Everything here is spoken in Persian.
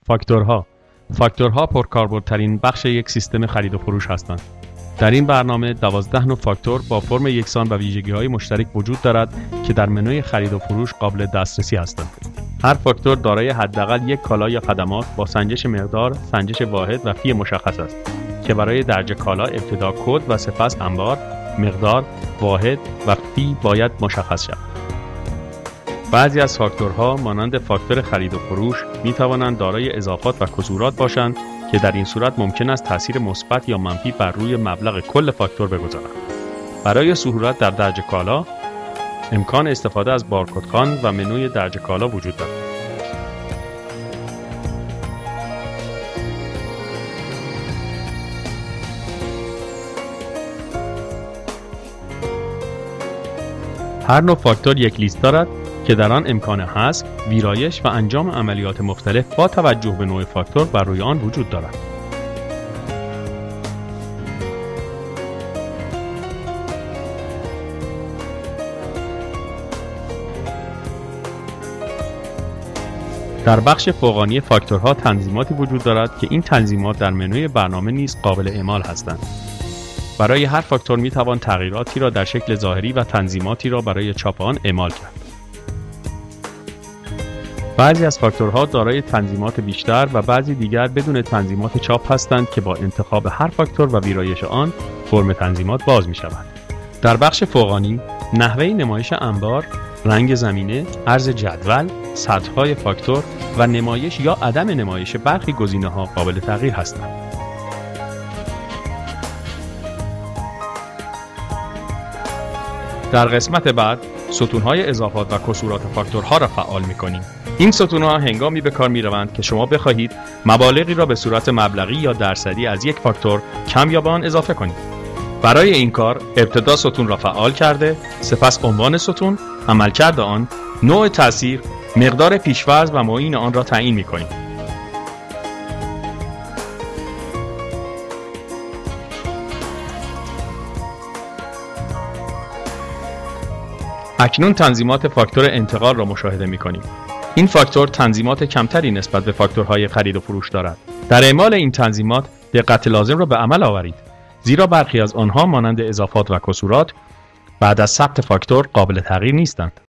فاکتورها پرکاربردترین بخش یک سیستم خرید و فروش هستند. در این برنامه 12 نوع فاکتور با فرم یکسان و ویژگی‌های مشترک وجود دارد که در منوی خرید و فروش قابل دسترسی هستند. هر فاکتور دارای حداقل یک کالا یا خدمات با سنجش مقدار، سنجش واحد و فی مشخص است که برای درج کالا ابتدا کد و سپس انبار، مقدار، واحد و فی باید مشخص شود. بعضی از فاکتورها مانند فاکتور خرید و فروش می توانند دارای اضافات و کسورات باشند که در این صورت ممکن است تأثیر مثبت یا منفی بر روی مبلغ کل فاکتور بگذارند. برای سهولت در درج کالا امکان استفاده از بارکدخوان و منوی درج کالا وجود دارد. هر نوع فاکتور یک لیست دارد که در آن امکان حذف، ویرایش و انجام عملیات مختلف با توجه به نوع فاکتور بر روی آن وجود دارد. در بخش فوقانی فاکتورها تنظیماتی وجود دارد که این تنظیمات در منوی برنامه نیز قابل اعمال هستند. برای هر فاکتور می توان تغییراتی را در شکل ظاهری و تنظیماتی را برای چاپ آن اعمال کرد. بعضی از فاکتورها دارای تنظیمات بیشتر و بعضی دیگر بدون تنظیمات چاپ هستند که با انتخاب هر فاکتور و ویرایش آن فرم تنظیمات باز می شود. در بخش فوقانی نحوه نمایش انبار، رنگ زمینه، عرض جدول، سطرهای فاکتور و نمایش یا عدم نمایش برخی گزینه‌ها قابل تغییر هستند. در قسمت بعد ستون‌های اضافات و کسورات فاکتورها را فعال می‌کنیم. این ستون‌ها هنگامی به کار می‌روند که شما بخواهید مبالغی را به صورت مبلغی یا درصدی از یک فاکتور کم یا به آن اضافه کنید. برای این کار ابتدا ستون را فعال کرده، سپس عنوان ستون، عملکرد آن، نوع تأثیر، مقدار پیش‌فرض و معین آن را تعیین می‌کنیم. اکنون تنظیمات فاکتور انتقال را مشاهده می‌کنیم. این فاکتور تنظیمات کمتری نسبت به فاکتورهای خرید و فروش دارد. در اعمال این تنظیمات دقت لازم را به عمل آورید، زیرا برخی از آنها مانند اضافات و کسورات بعد از ثبت فاکتور قابل تغییر نیستند.